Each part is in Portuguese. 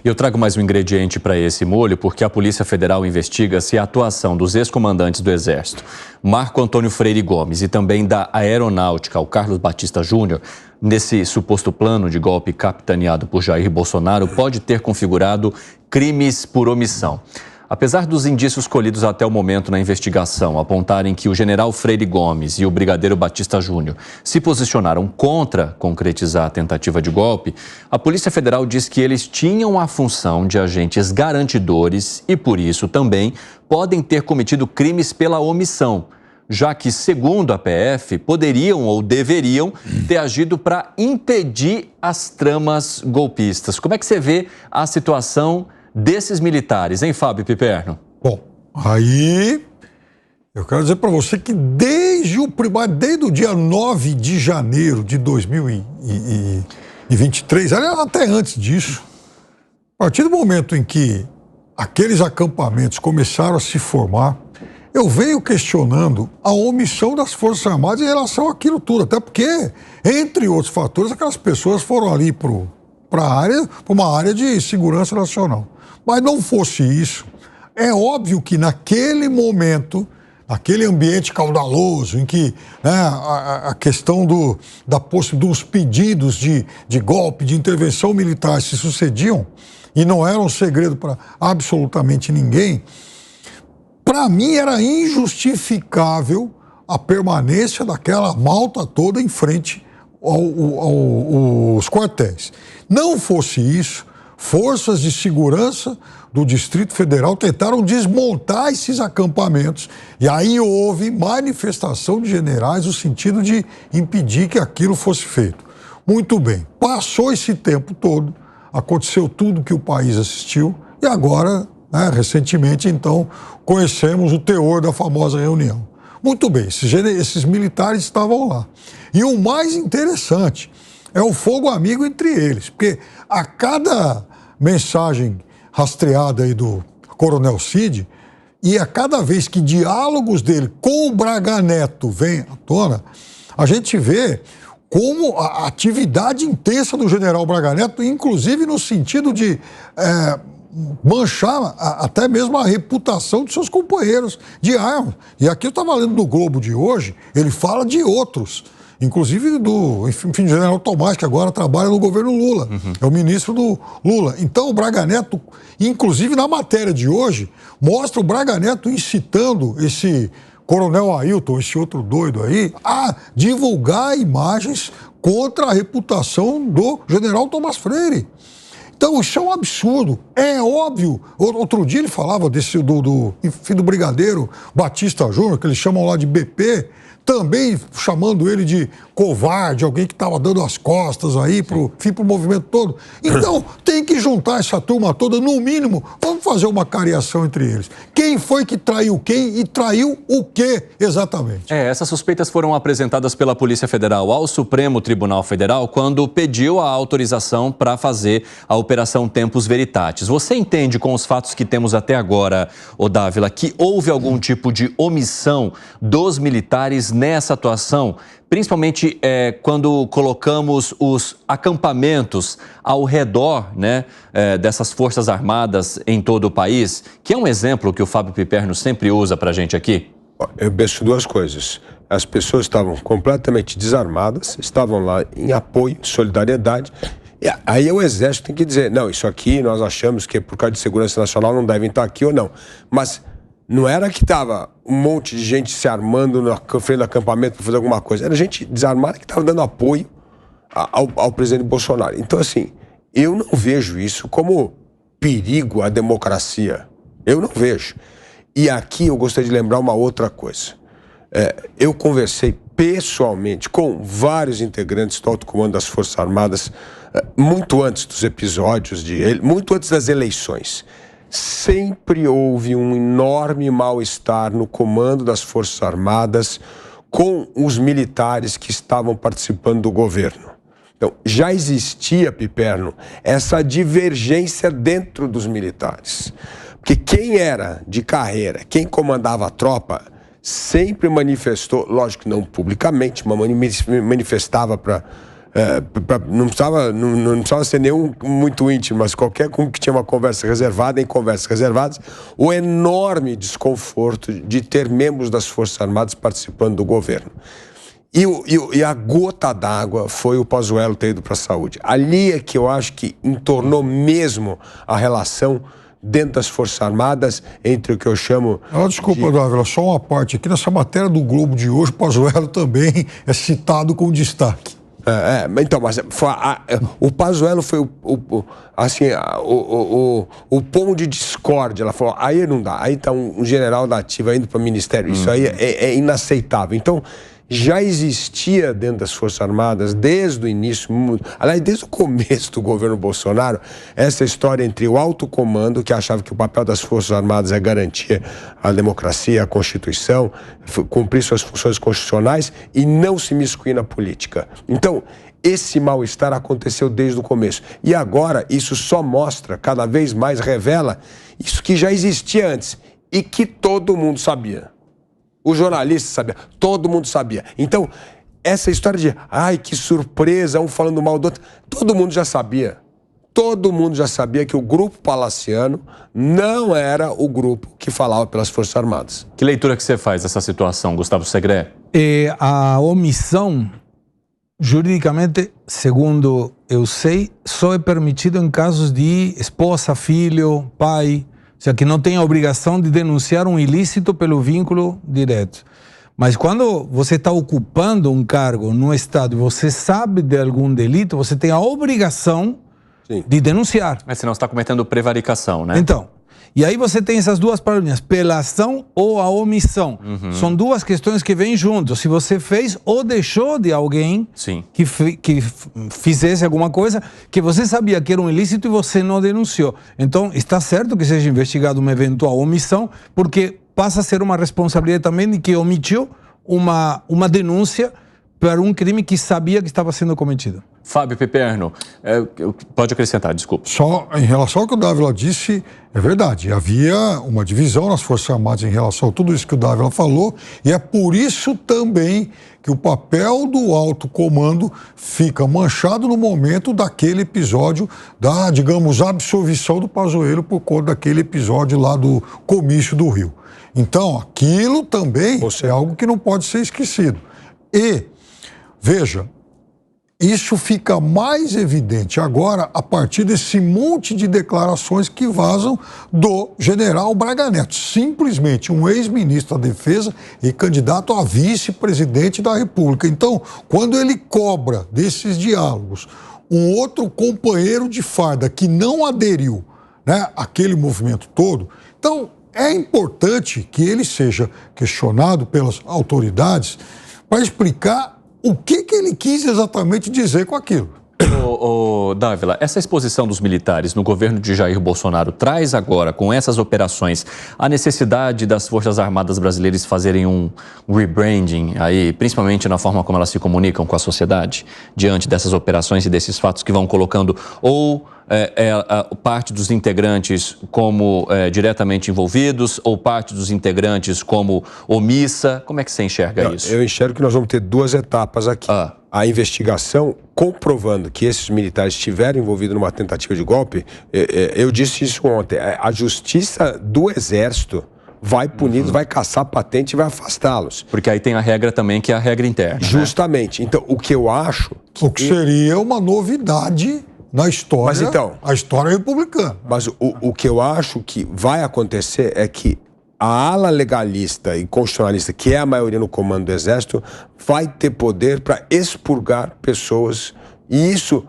Eu trago mais um ingrediente para esse molho, porque a Polícia Federal investiga se a atuação dos ex-comandantes do Exército, Marco Antônio Freire Gomes, e também da Aeronáutica, o Carlos Batista Júnior, nesse suposto plano de golpe capitaneado por Jair Bolsonaro, pode ter configurado crimes por omissão. Apesar dos indícios colhidos até o momento na investigação apontarem que o general Freire Gomes e o brigadeiro Batista Júnior se posicionaram contra concretizar a tentativa de golpe, a Polícia Federal diz que eles tinham a função de agentes garantidores e, por isso, também podem ter cometido crimes pela omissão, já que, segundo a PF, poderiam ou deveriam ter agido para impedir as tramas golpistas. Como é que você vê a situação desses militares, hein, Fábio Piperno? Bom, aí eu quero dizer para você que desde o dia 9 de janeiro de 2023, aliás, até antes disso, a partir do momento em que aqueles acampamentos começaram a se formar, eu venho questionando a omissão das Forças Armadas em relação àquilo tudo, até porque, entre outros fatores, aquelas pessoas foram ali para uma área de segurança nacional. Mas não fosse isso, é óbvio que naquele momento, naquele ambiente caudaloso, em que a questão dos pedidos de golpe, de intervenção militar se sucediam, e não era um segredo para absolutamente ninguém, para mim era injustificável a permanência daquela malta toda em frente aos quartéis. Não fosse isso, forças de segurança do Distrito Federal tentaram desmontar esses acampamentos e aí houve manifestação de generais no sentido de impedir que aquilo fosse feito. Muito bem, passou esse tempo todo, aconteceu tudo que o país assistiu e agora, recentemente, então, conhecemos o teor da famosa reunião. Muito bem, esses militares estavam lá. E o mais interessante é o fogo amigo entre eles, porque a cada mensagem rastreada aí do Coronel Cid, e a cada vez que diálogos dele com o Braga Neto vem à tona, a gente vê como a atividade intensa do general Braga Neto, inclusive no sentido de manchar até mesmo a reputação de seus companheiros de armas. E aqui eu estava lendo no Globo de hoje, ele fala de outros, inclusive do general Tomás, que agora trabalha no governo Lula, é o ministro do Lula. Então o Braga Neto, inclusive na matéria de hoje, mostra o Braga Neto incitando esse coronel Ailton, esse outro doido aí, a divulgar imagens contra a reputação do general Tomás Freire. Então, isso é um absurdo. É óbvio. Outro dia ele falava do brigadeiro Batista Júnior, que eles chamam lá de BP, também chamando ele de covarde, alguém que estava dando as costas aí pro movimento todo. Então, tem que juntar essa turma toda, no mínimo, vamos fazer uma cariação entre eles. Quem foi que traiu quem e traiu o quê exatamente? Essas suspeitas foram apresentadas pela Polícia Federal ao Supremo Tribunal Federal quando pediu a autorização para fazer a Operação Tempus Veritatis. Você entende, com os fatos que temos até agora, Dávila, que houve algum tipo de omissão dos militares nessa atuação, principalmente quando colocamos os acampamentos ao redor dessas forças armadas em todo o país, que é um exemplo que o Fábio Piperno sempre usa para a gente aqui? Eu penso duas coisas. As pessoas estavam completamente desarmadas, estavam lá em apoio, solidariedade. E aí o Exército tem que dizer, não, isso aqui nós achamos que por causa de segurança nacional não devem estar aqui ou não. Mas não era que estava um monte de gente se armando na frente do acampamento para fazer alguma coisa. Era gente desarmada que estava dando apoio ao presidente Bolsonaro. Então, assim, eu não vejo isso como perigo à democracia. Eu não vejo. E aqui eu gostaria de lembrar uma outra coisa. Eu conversei pessoalmente com vários integrantes do alto comando das Forças Armadas muito antes dos episódios, muito antes das eleições. Sempre houve um enorme mal-estar no comando das Forças Armadas com os militares que estavam participando do governo. Então, já existia, Piperno, essa divergência dentro dos militares. Porque quem era de carreira, quem comandava a tropa, sempre manifestou, lógico que não publicamente, mas manifestava para Não precisava ser nenhum muito íntimo, mas qualquer um que tinha uma conversa reservada, em conversas reservadas, o enorme desconforto de ter membros das Forças Armadas participando do governo. E a gota d'água foi o Pazuello ter ido para a saúde. Ali é que eu acho que entornou mesmo a relação dentro das Forças Armadas entre o que eu chamo... Desculpa, Dávila, só uma parte. Aqui nessa matéria do Globo de hoje, o Pazuello também é citado com destaque. Então, mas o Pazuello foi o pão de discórdia. Ela falou, aí não dá, aí tá um general da ativa indo para o ministério, isso aí é inaceitável. Então, já existia dentro das Forças Armadas, desde o início, aliás, desde o começo do governo Bolsonaro, essa história entre o alto comando, que achava que o papel das Forças Armadas é garantir a democracia, a Constituição, cumprir suas funções constitucionais e não se miscuir na política. Então, esse mal-estar aconteceu desde o começo. E agora, isso só mostra, cada vez mais revela, isso que já existia antes e que todo mundo sabia. O jornalista sabia, todo mundo sabia. Então, essa história de, ai, que surpresa, um falando mal do outro, todo mundo já sabia. Todo mundo já sabia que o grupo palaciano não era o grupo que falava pelas Forças Armadas. Que leitura que você faz dessa situação, Gustavo Segré? A omissão, juridicamente, segundo eu sei, só é permitido em casos de esposa, filho, pai... Ou seja, que não tem a obrigação de denunciar um ilícito pelo vínculo direto. Mas quando você está ocupando um cargo no Estado e você sabe de algum delito, você tem a obrigação de denunciar. Mas senão você está cometendo prevaricação, né? Então, e aí você tem essas duas palavrinhas, pela ação ou a omissão. São duas questões que vêm juntos. Se você fez ou deixou de alguém que fizesse alguma coisa que você sabia que era um ilícito e você não denunciou. Então, está certo que seja investigado uma eventual omissão, porque passa a ser uma responsabilidade também de que omitiu uma denúncia para um crime que sabia que estava sendo cometido. Fábio Piperno, pode acrescentar, desculpa. Só em relação ao que o Dávila disse, é verdade. Havia uma divisão nas Forças Armadas em relação a tudo isso que o Dávila falou, e é por isso também que o papel do alto comando fica manchado no momento daquele episódio da, digamos, absolvição do Pazuello por conta daquele episódio lá do comício do Rio. Então, aquilo também é algo que não pode ser esquecido. E, veja, isso fica mais evidente agora a partir desse monte de declarações que vazam do general Braga Neto, simplesmente um ex-ministro da Defesa e candidato a vice-presidente da República. Então, quando ele cobra desses diálogos um outro companheiro de farda que não aderiu, né, àquele movimento todo, então é importante que ele seja questionado pelas autoridades para explicar o que ele quis exatamente dizer com aquilo. Dávila, essa exposição dos militares no governo de Jair Bolsonaro traz agora, com essas operações, a necessidade das Forças Armadas brasileiras fazerem um rebranding, aí, principalmente na forma como elas se comunicam com a sociedade, diante dessas operações e desses fatos que vão colocando ou parte dos integrantes como diretamente envolvidos ou parte dos integrantes como omissa? Como é que você enxerga isso? Eu enxergo que nós vamos ter duas etapas aqui. A investigação comprovando que esses militares estiveram envolvidos numa tentativa de golpe. Eu disse isso ontem. A justiça do Exército vai puni-los, vai caçar patente e vai afastá-los. Porque aí tem a regra também, que é a regra interna. Justamente. Né? Então, o que eu acho... O que seria uma novidade na história, mas então, a história republicana. Mas o que eu acho que vai acontecer é que a ala legalista e constitucionalista, que é a maioria no comando do Exército, vai ter poder para expurgar pessoas, e isso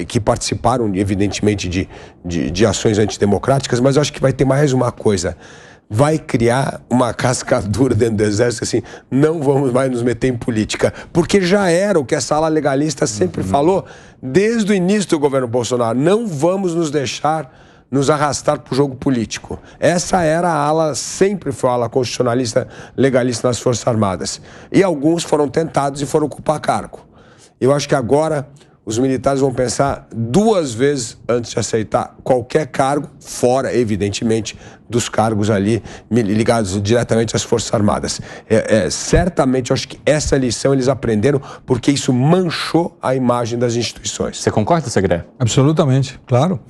que participaram, evidentemente, de ações antidemocráticas, mas eu acho que vai ter mais uma coisa. Vai criar uma cascadura dentro do Exército, assim, não vamos mais nos meter em política, porque já era o que essa ala legalista sempre falou desde o início do governo Bolsonaro, não vamos nos deixar nos arrastar para o jogo político. Essa era a ala, sempre foi a ala constitucionalista, legalista nas Forças Armadas. E alguns foram tentados e foram ocupar cargo. Eu acho que agora os militares vão pensar duas vezes antes de aceitar qualquer cargo, fora, evidentemente, dos cargos ali ligados diretamente às Forças Armadas. Certamente, eu acho que essa lição eles aprenderam porque isso manchou a imagem das instituições. Você concorda, Segré? Absolutamente, claro.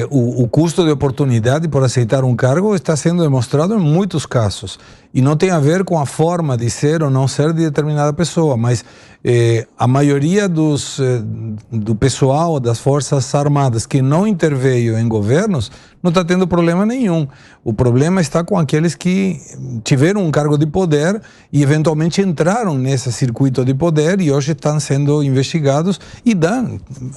O custo de oportunidade por aceitar um cargo está sendo demonstrado em muitos casos. E não tem a ver com a forma de ser ou não ser de determinada pessoa, mas a maioria do pessoal das Forças Armadas que não interveio em governos não está tendo problema nenhum. O problema está com aqueles que tiveram um cargo de poder e eventualmente entraram nesse circuito de poder e hoje estão sendo investigados e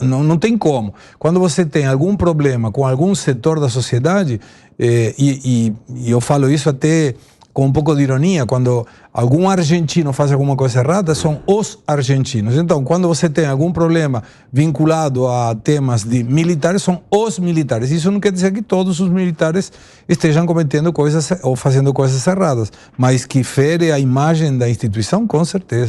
não tem como. Quando você tem algum problema com algum setor da sociedade, e eu falo isso até com um pouco de ironia, quando algum argentino faz alguma coisa errada, são os argentinos. Então, quando você tem algum problema vinculado a temas de militares, são os militares. Isso não quer dizer que todos os militares estejam cometendo coisas ou fazendo coisas erradas, mas que fere a imagem da instituição, com certeza.